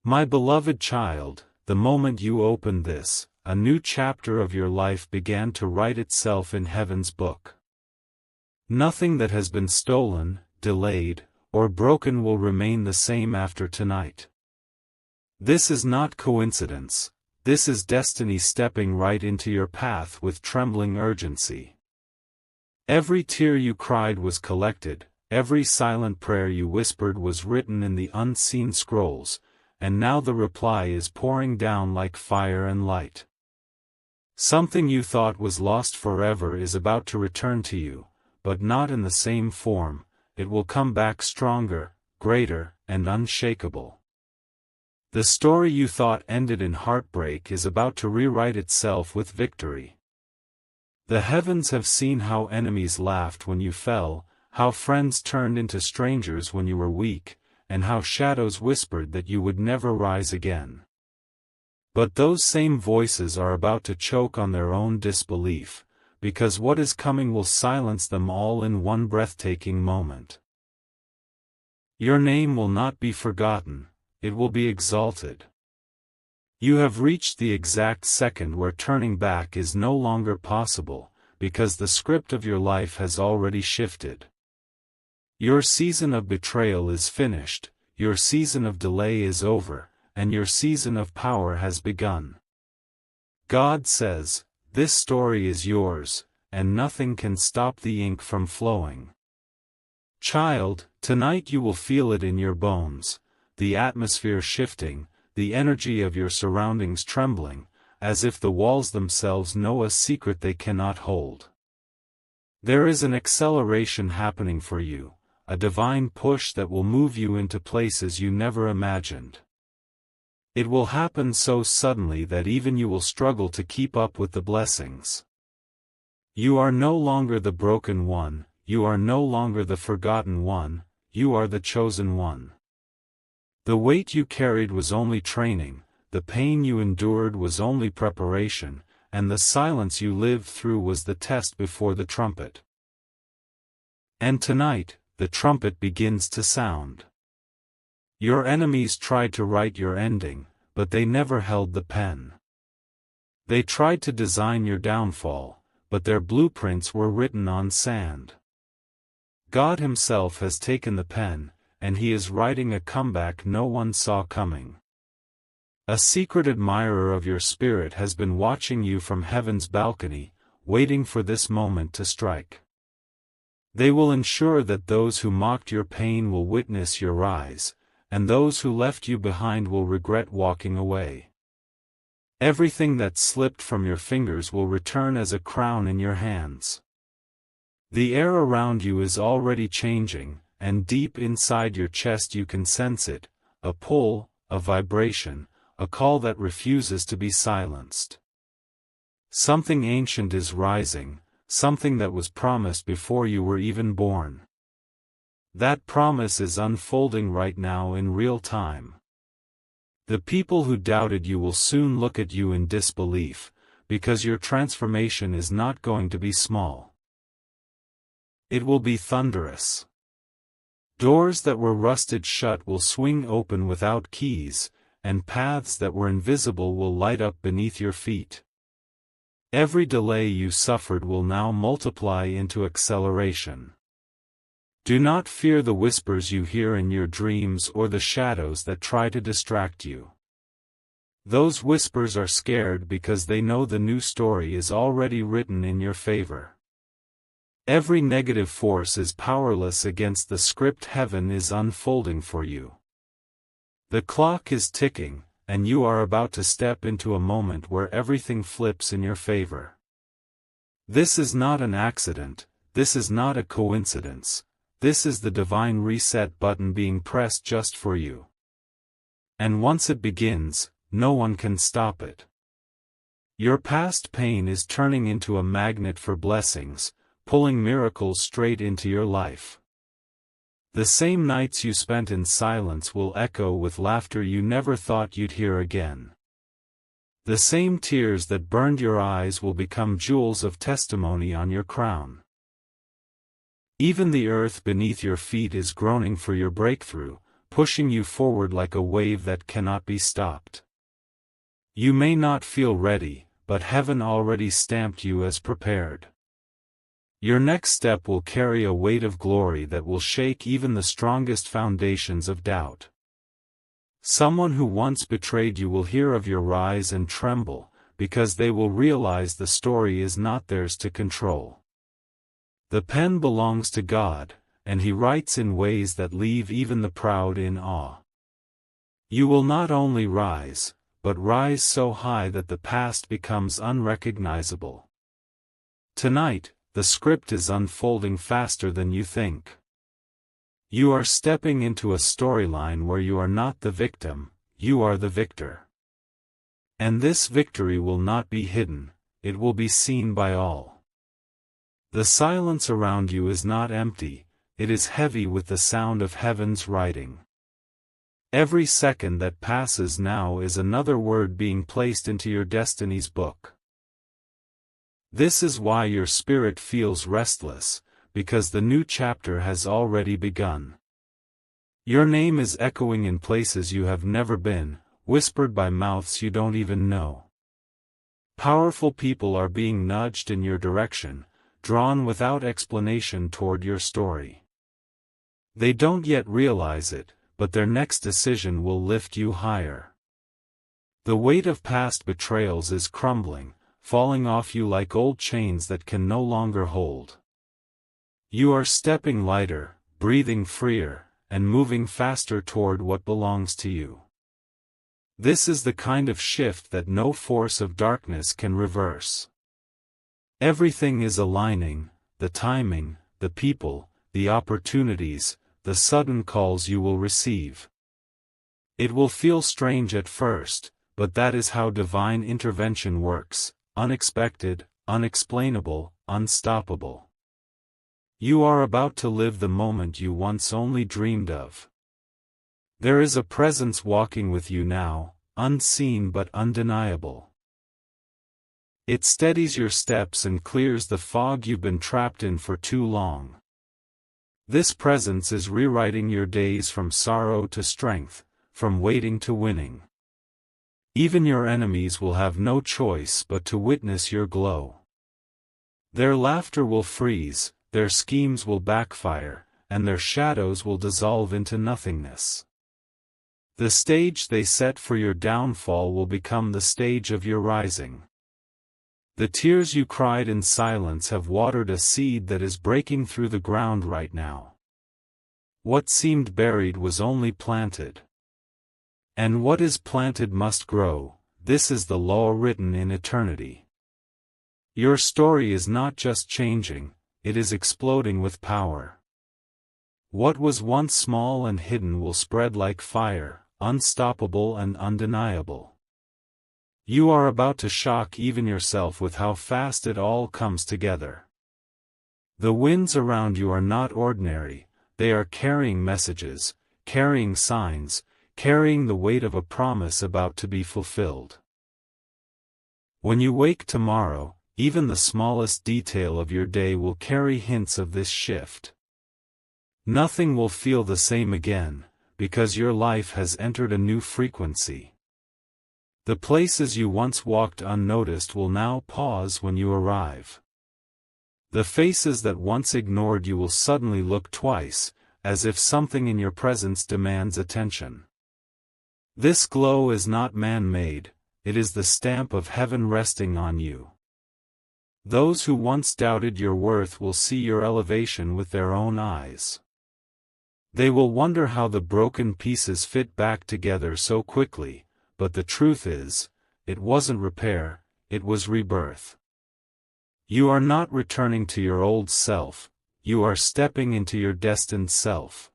My beloved child, the moment you opened this, a new chapter of your life began to write itself in heaven's book. Nothing that has been stolen, delayed, or broken will remain the same after tonight. This is not coincidence, this is destiny stepping right into your path with trembling urgency. Every tear you cried was collected, every silent prayer you whispered was written in the unseen scrolls, and now the reply is pouring down like fire and light. Something you thought was lost forever is about to return to you, but not in the same form. It will come back stronger, greater, and unshakable. The story you thought ended in heartbreak is about to rewrite itself with victory. The heavens have seen how enemies laughed when you fell, how friends turned into strangers when you were weak, and how shadows whispered that you would never rise again. But those same voices are about to choke on their own disbelief, because what is coming will silence them all in one breathtaking moment. Your name will not be forgotten, it will be exalted. You have reached the exact second where turning back is no longer possible, because the script of your life has already shifted. Your season of betrayal is finished, your season of delay is over, and your season of power has begun. God says, "This story is yours, and nothing can stop the ink from flowing." Child, tonight you will feel it in your bones, the atmosphere shifting, the energy of your surroundings trembling, as if the walls themselves know a secret they cannot hold. There is an acceleration happening for you, a divine push that will move you into places you never imagined. It will happen so suddenly that even you will struggle to keep up with the blessings. You are no longer the broken one, you are no longer the forgotten one, you are the chosen one. The weight you carried was only training, the pain you endured was only preparation, and the silence you lived through was the test before the trumpet. And tonight, the trumpet begins to sound. Your enemies tried to write your ending, but they never held the pen. They tried to design your downfall, but their blueprints were written on sand. God Himself has taken the pen, and He is writing a comeback no one saw coming. A secret admirer of your spirit has been watching you from heaven's balcony, waiting for this moment to strike. They will ensure that those who mocked your pain will witness your rise, and those who left you behind will regret walking away. Everything that slipped from your fingers will return as a crown in your hands. The air around you is already changing, and deep inside your chest you can sense it, a pull, a vibration, a call that refuses to be silenced. Something ancient is rising, something that was promised before you were even born. That promise is unfolding right now in real time. The people who doubted you will soon look at you in disbelief, because your transformation is not going to be small. It will be thunderous. Doors that were rusted shut will swing open without keys, and paths that were invisible will light up beneath your feet. Every delay you suffered will now multiply into acceleration. Do not fear the whispers you hear in your dreams or the shadows that try to distract you. Those whispers are scared because they know the new story is already written in your favor. Every negative force is powerless against the script heaven is unfolding for you. The clock is ticking, and you are about to step into a moment where everything flips in your favor. This is not an accident, this is not a coincidence, this is the divine reset button being pressed just for you. And once it begins, no one can stop it. Your past pain is turning into a magnet for blessings, pulling miracles straight into your life. The same nights you spent in silence will echo with laughter you never thought you'd hear again. The same tears that burned your eyes will become jewels of testimony on your crown. Even the earth beneath your feet is groaning for your breakthrough, pushing you forward like a wave that cannot be stopped. You may not feel ready, but heaven already stamped you as prepared. Your next step will carry a weight of glory that will shake even the strongest foundations of doubt. Someone who once betrayed you will hear of your rise and tremble, because they will realize the story is not theirs to control. The pen belongs to God, and He writes in ways that leave even the proud in awe. You will not only rise, but rise so high that the past becomes unrecognizable. Tonight, the script is unfolding faster than you think. You are stepping into a storyline where you are not the victim, you are the victor. And this victory will not be hidden, it will be seen by all. The silence around you is not empty, it is heavy with the sound of heaven's writing. Every second that passes now is another word being placed into your destiny's book. This is why your spirit feels restless, because the new chapter has already begun. Your name is echoing in places you have never been, whispered by mouths you don't even know. Powerful people are being nudged in your direction, drawn without explanation toward your story. They don't yet realize it, but their next decision will lift you higher. The weight of past betrayals is crumbling, falling off you like old chains that can no longer hold. You are stepping lighter, breathing freer, and moving faster toward what belongs to you. This is the kind of shift that no force of darkness can reverse. Everything is aligning, the timing, the people, the opportunities, the sudden calls you will receive. It will feel strange at first, but that is how divine intervention works. Unexpected, unexplainable, unstoppable. You are about to live the moment you once only dreamed of. There is a presence walking with you now, unseen but undeniable. It steadies your steps and clears the fog you've been trapped in for too long. This presence is rewriting your days from sorrow to strength, from waiting to winning. Even your enemies will have no choice but to witness your glow. Their laughter will freeze, their schemes will backfire, and their shadows will dissolve into nothingness. The stage they set for your downfall will become the stage of your rising. The tears you cried in silence have watered a seed that is breaking through the ground right now. What seemed buried was only planted. And what is planted must grow, this is the law written in eternity. Your story is not just changing, it is exploding with power. What was once small and hidden will spread like fire, unstoppable and undeniable. You are about to shock even yourself with how fast it all comes together. The winds around you are not ordinary, they are carrying messages, carrying signs, carrying the weight of a promise about to be fulfilled. When you wake tomorrow, even the smallest detail of your day will carry hints of this shift. Nothing will feel the same again, because your life has entered a new frequency. The places you once walked unnoticed will now pause when you arrive. The faces that once ignored you will suddenly look twice, as if something in your presence demands attention. This glow is not man-made, it is the stamp of heaven resting on you. Those who once doubted your worth will see your elevation with their own eyes. They will wonder how the broken pieces fit back together so quickly, but the truth is, it wasn't repair, it was rebirth. You are not returning to your old self, you are stepping into your destined self.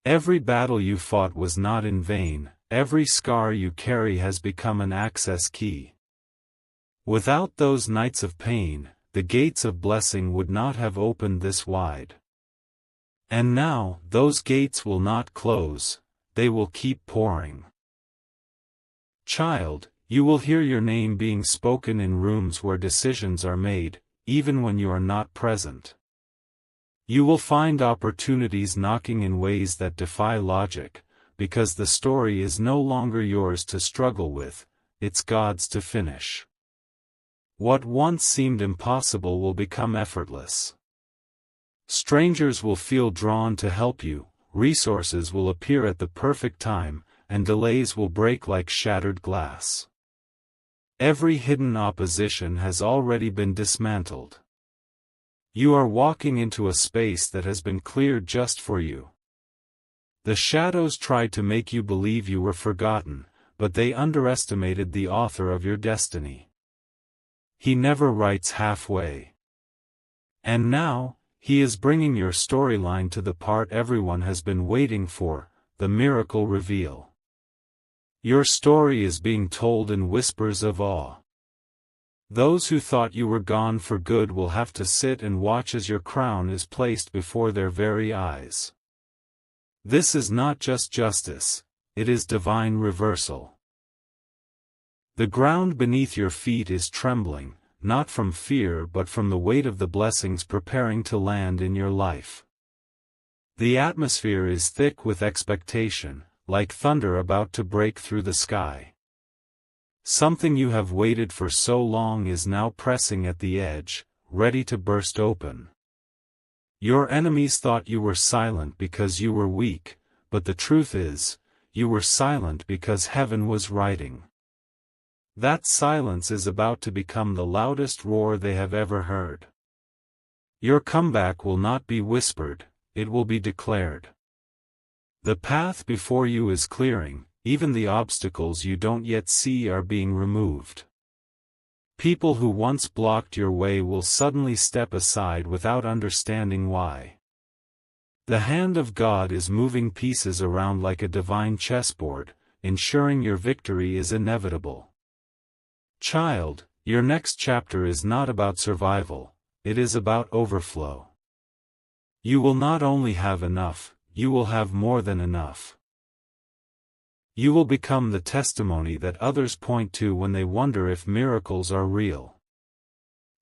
Every battle you fought was not in vain, every scar you carry has become an access key. Without those nights of pain, the gates of blessing would not have opened this wide. And now, those gates will not close, they will keep pouring. Child, you will hear your name being spoken in rooms where decisions are made, even when you are not present. You will find opportunities knocking in ways that defy logic, because the story is no longer yours to struggle with, it's God's to finish. What once seemed impossible will become effortless. Strangers will feel drawn to help you, resources will appear at the perfect time, and delays will break like shattered glass. Every hidden opposition has already been dismantled. You are walking into a space that has been cleared just for you. The shadows tried to make you believe you were forgotten, but they underestimated the author of your destiny. He never writes halfway. And now, he is bringing your storyline to the part everyone has been waiting for, the miracle reveal. Your story is being told in whispers of awe. Those who thought you were gone for good will have to sit and watch as your crown is placed before their very eyes. This is not just justice, it is divine reversal. The ground beneath your feet is trembling, not from fear but from the weight of the blessings preparing to land in your life. The atmosphere is thick with expectation, like thunder about to break through the sky. Something you have waited for so long is now pressing at the edge, ready to burst open. Your enemies thought you were silent because you were weak, but the truth is, you were silent because heaven was writing. That silence is about to become the loudest roar they have ever heard. Your comeback will not be whispered, it will be declared. The path before you is clearing, even the obstacles you don't yet see are being removed. People who once blocked your way will suddenly step aside without understanding why. The hand of God is moving pieces around like a divine chessboard, ensuring your victory is inevitable. Child, your next chapter is not about survival, it is about overflow. You will not only have enough, you will have more than enough. You will become the testimony that others point to when they wonder if miracles are real.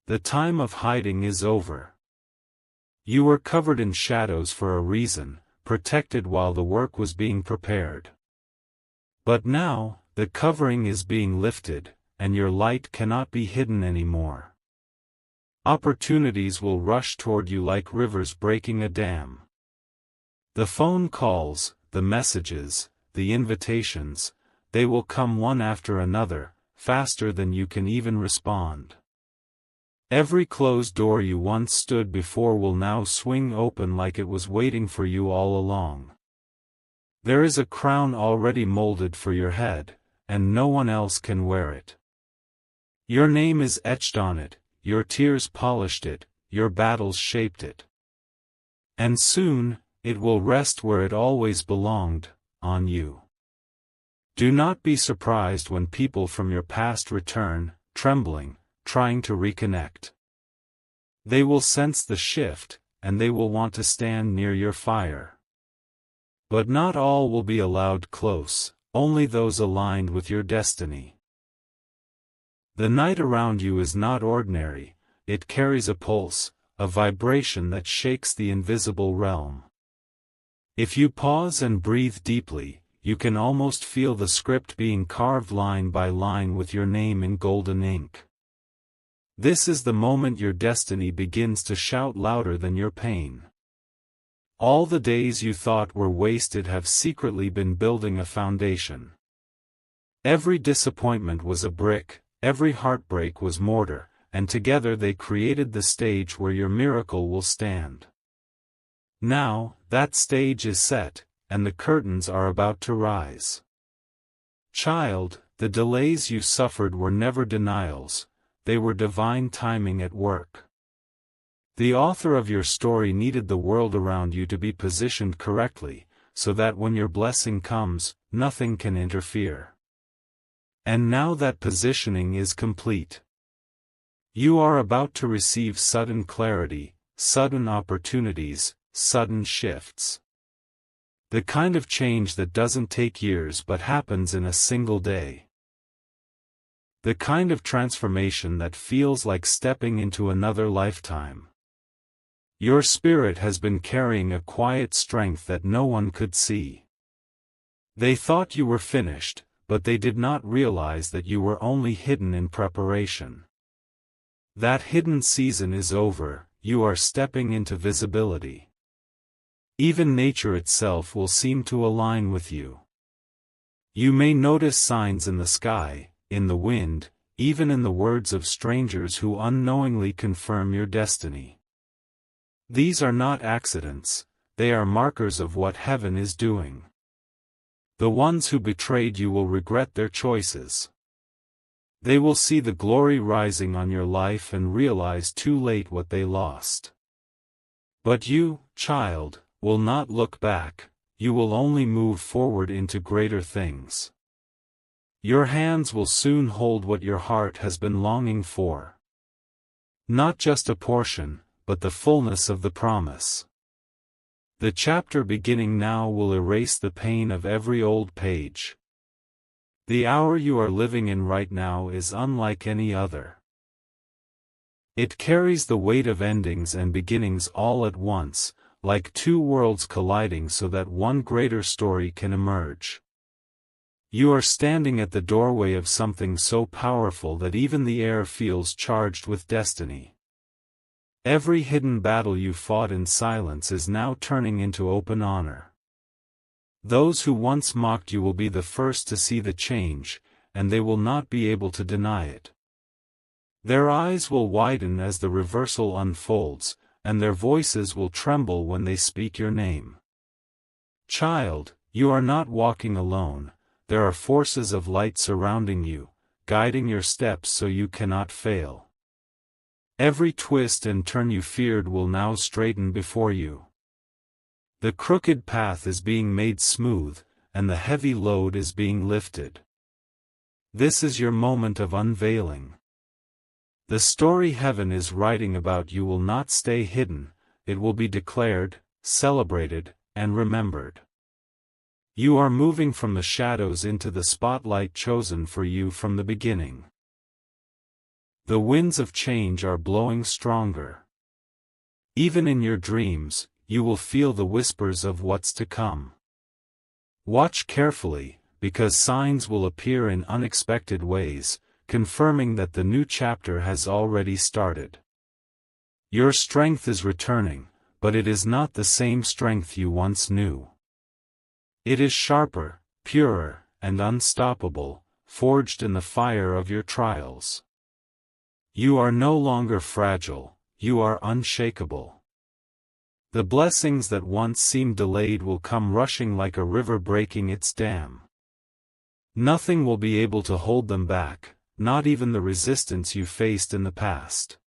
The time of hiding is over. You were covered in shadows for a reason, protected while the work was being prepared. But now, the covering is being lifted, and your light cannot be hidden anymore. Opportunities will rush toward you like rivers breaking a dam. The phone calls, the messages, the invitations, they will come one after another, faster than you can even respond. Every closed door you once stood before will now swing open like it was waiting for you all along. There is a crown already molded for your head, and no one else can wear it. Your name is etched on it, your tears polished it, your battles shaped it. And soon, it will rest where it always belonged, on you. Do not be surprised when people from your past return, trembling, trying to reconnect. They will sense the shift, and they will want to stand near your fire. But not all will be allowed close, only those aligned with your destiny. The night around you is not ordinary, it carries a pulse, a vibration that shakes the invisible realm. If you pause and breathe deeply, you can almost feel the script being carved line by line with your name in golden ink. This is the moment your destiny begins to shout louder than your pain. All the days you thought were wasted have secretly been building a foundation. Every disappointment was a brick, every heartbreak was mortar, and together they created the stage where your miracle will stand. Now, that stage is set, and the curtains are about to rise. Child, the delays you suffered were never denials, they were divine timing at work. The author of your story needed the world around you to be positioned correctly, so that when your blessing comes, nothing can interfere. And now that positioning is complete. You are about to receive sudden clarity, sudden opportunities, sudden shifts. The kind of change that doesn't take years but happens in a single day. The kind of transformation that feels like stepping into another lifetime. Your spirit has been carrying a quiet strength that no one could see. They thought you were finished, but they did not realize that you were only hidden in preparation. That hidden season is over, you are stepping into visibility. Even nature itself will seem to align with you. You may notice signs in the sky, in the wind, even in the words of strangers who unknowingly confirm your destiny. These are not accidents, they are markers of what heaven is doing. The ones who betrayed you will regret their choices. They will see the glory rising on your life and realize too late what they lost. But you, child, will not look back, you will only move forward into greater things. Your hands will soon hold what your heart has been longing for. Not just a portion, but the fullness of the promise. The chapter beginning now will erase the pain of every old page. The hour you are living in right now is unlike any other. It carries the weight of endings and beginnings all at once, like two worlds colliding so that one greater story can emerge. You are standing at the doorway of something so powerful that even the air feels charged with destiny. Every hidden battle you fought in silence is now turning into open honor. Those who once mocked you will be the first to see the change, and they will not be able to deny it. Their eyes will widen as the reversal unfolds, and their voices will tremble when they speak your name. Child, you are not walking alone, there are forces of light surrounding you, guiding your steps so you cannot fail. Every twist and turn you feared will now straighten before you. The crooked path is being made smooth, and the heavy load is being lifted. This is your moment of unveiling. The story heaven is writing about you will not stay hidden, it will be declared, celebrated, and remembered. You are moving from the shadows into the spotlight chosen for you from the beginning. The winds of change are blowing stronger. Even in your dreams, you will feel the whispers of what's to come. Watch carefully, because signs will appear in unexpected ways, confirming that the new chapter has already started. Your strength is returning, but it is not the same strength you once knew. It is sharper, purer, and unstoppable, forged in the fire of your trials. You are no longer fragile, you are unshakable. The blessings that once seemed delayed will come rushing like a river breaking its dam. Nothing will be able to hold them back, not even the resistance you faced in the past.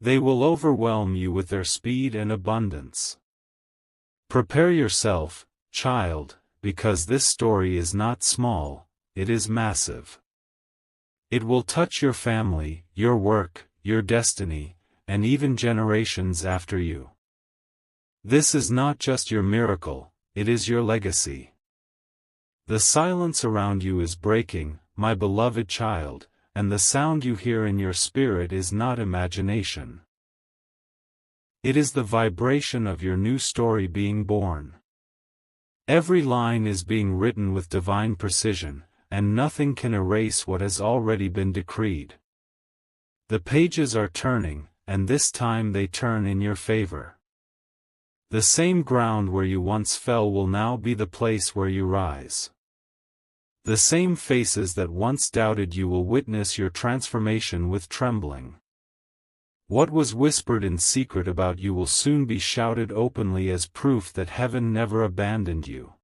They will overwhelm you with their speed and abundance. Prepare yourself, child, because this story is not small, it is massive. It will touch your family, your work, your destiny, and even generations after you. This is not just your miracle, it is your legacy. The silence around you is breaking, my beloved child, and the sound you hear in your spirit is not imagination. It is the vibration of your new story being born. Every line is being written with divine precision, and nothing can erase what has already been decreed. The pages are turning, and this time they turn in your favor. The same ground where you once fell will now be the place where you rise. The same faces that once doubted you will witness your transformation with trembling. What was whispered in secret about you will soon be shouted openly as proof that heaven never abandoned you.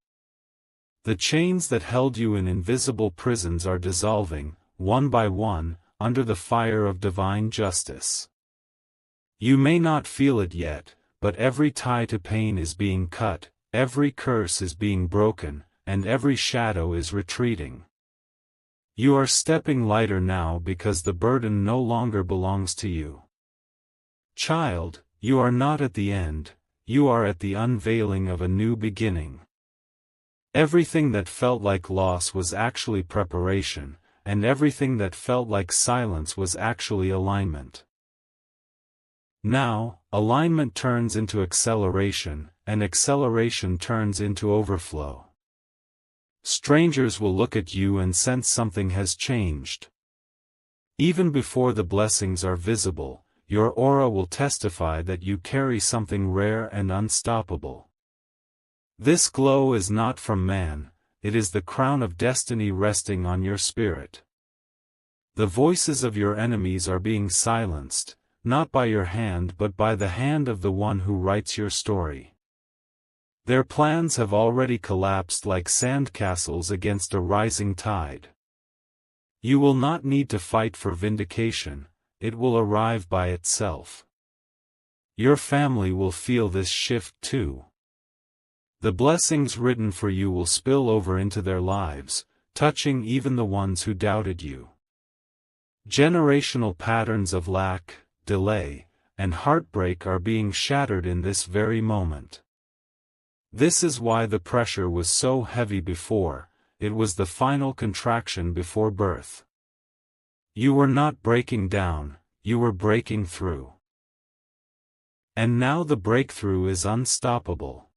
The chains that held you in invisible prisons are dissolving, one by one, under the fire of divine justice. You may not feel it yet, but every tie to pain is being cut, every curse is being broken, and every shadow is retreating. You are stepping lighter now because the burden no longer belongs to you. Child, you are not at the end, you are at the unveiling of a new beginning. Everything that felt like loss was actually preparation, and everything that felt like silence was actually alignment. Now, alignment turns into acceleration, and acceleration turns into overflow. Strangers will look at you and sense something has changed. Even before the blessings are visible, your aura will testify that you carry something rare and unstoppable. This glow is not from man, it is the crown of destiny resting on your spirit. The voices of your enemies are being silenced, not by your hand but by the hand of the one who writes your story. Their plans have already collapsed like sandcastles against a rising tide. You will not need to fight for vindication, it will arrive by itself. Your family will feel this shift too. The blessings written for you will spill over into their lives, touching even the ones who doubted you. Generational patterns of lack, delay, and heartbreak are being shattered in this very moment. This is why the pressure was so heavy before, it was the final contraction before birth. You were not breaking down, you were breaking through. And now the breakthrough is unstoppable.